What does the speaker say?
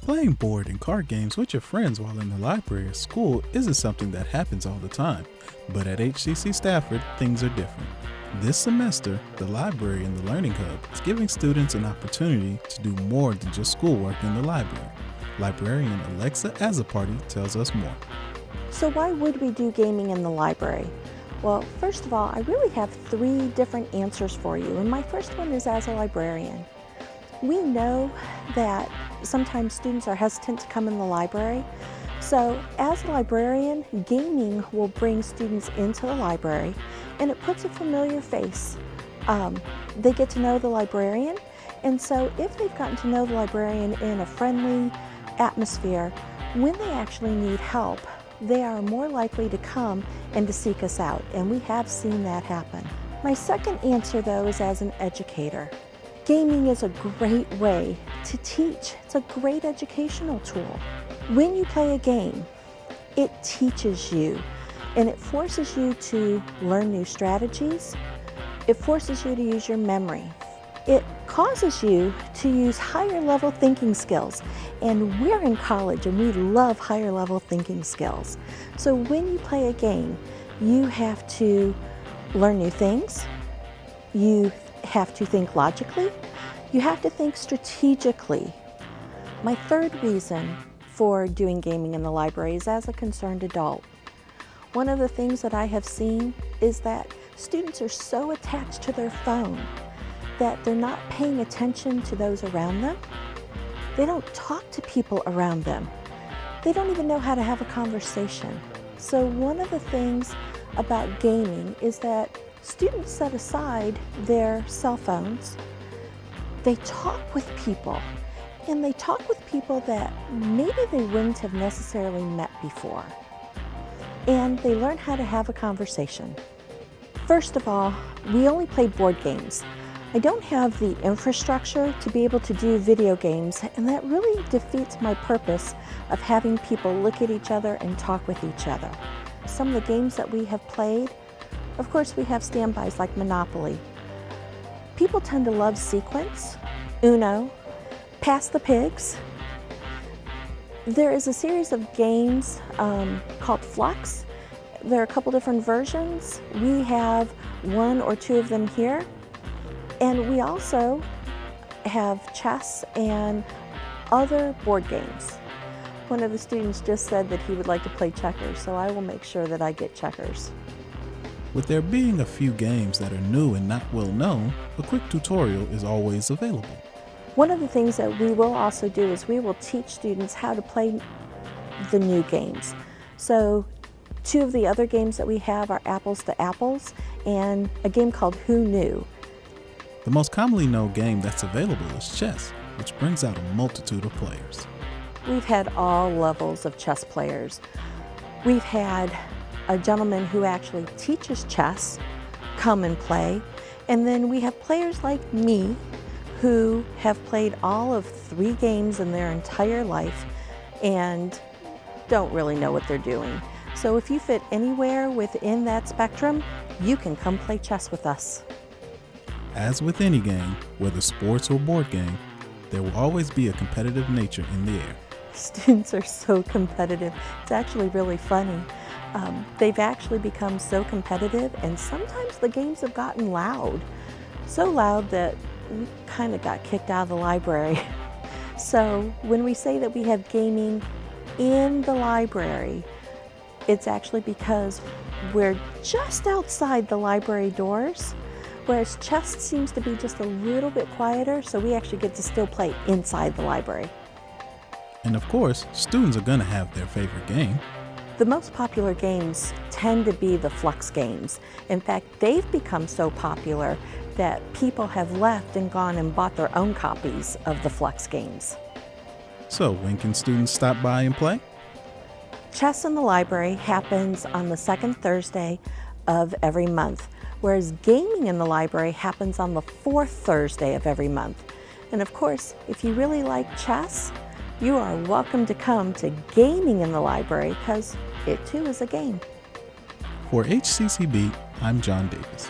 Playing board and card games with your friends while in the library or school isn't something that happens all the time, but at HCC Stafford, things are different. This semester, the library and the Learning Hub is giving students an opportunity to do more than just schoolwork in the library. Librarian Alexa Azaparty tells us more. So why would we do gaming in the library? Well, first of all, I really have 3 different answers for you, and my first one is as a librarian. We know that sometimes students are hesitant to come in the library, so as a librarian, gaming will bring students into the library, and it puts a familiar face. They get to know the librarian, and so if they've gotten to know the librarian in a friendly atmosphere, when they actually need help, they are more likely to come and to seek us out, and we have seen that happen. My second answer, though, is as an educator. Gaming is a great way to teach. It's a great educational tool. When you play a game, it teaches you, and it forces you to learn new strategies. It forces you to use your memory. It causes you to use higher level thinking skills. And we're in college and we love higher level thinking skills. So when you play a game, you have to learn new things. You have to think logically. You have to think strategically. My third reason for doing gaming in the library is as a concerned adult. One of the things that I have seen is that students are so attached to their phone that they're not paying attention to those around them. They don't talk to people around them. They don't even know how to have a conversation. So one of the things about gaming is that students set aside their cell phones. They talk with people, and they talk with people that maybe they wouldn't have necessarily met before. And they learn how to have a conversation. First of all, we only play board games. I don't have the infrastructure to be able to do video games, and that really defeats my purpose of having people look at each other and talk with each other. Some of the games that we have played, of course we have standbys like Monopoly. People tend to love Sequence, Uno, Pass the Pigs. There is a series of games called Flux. There are a couple different versions. We have 1 or 2 of them here. And we also have chess and other board games. One of the students just said that he would like to play checkers, so I will make sure that I get checkers. With there being a few games that are new and not well known, a quick tutorial is always available. One of the things that we will also do is we will teach students how to play the new games. So 2 of the other games that we have are Apples to Apples and a game called Who Knew? The most commonly known game that's available is chess, which brings out a multitude of players. We've had all levels of chess players. We've had a gentleman who actually teaches chess come and play, and then we have players like me who have played all of 3 games in their entire life and don't really know what they're doing. So if you fit anywhere within that spectrum, you can come play chess with us. As with any game, whether sports or board game, there will always be a competitive nature in the air. Students are so competitive. It's actually really funny. They've actually become so competitive, and sometimes the games have gotten loud. So loud that we kind of got kicked out of the library. So when we say that we have gaming in the library, it's actually because we're just outside the library doors. Whereas chess seems to be just a little bit quieter, so we actually get to still play inside the library. And of course, students are going to have their favorite game. The most popular games tend to be the Flux games. In fact, they've become so popular that people have left and gone and bought their own copies of the Flux games. So when can students stop by and play? Chess in the library happens on the 2nd Thursday of every month, whereas gaming in the library happens on the 4th Thursday of every month. And of course, if you really like chess, you are welcome to come to gaming in the library because it too is a game. For HCC Beat, I'm John Davis.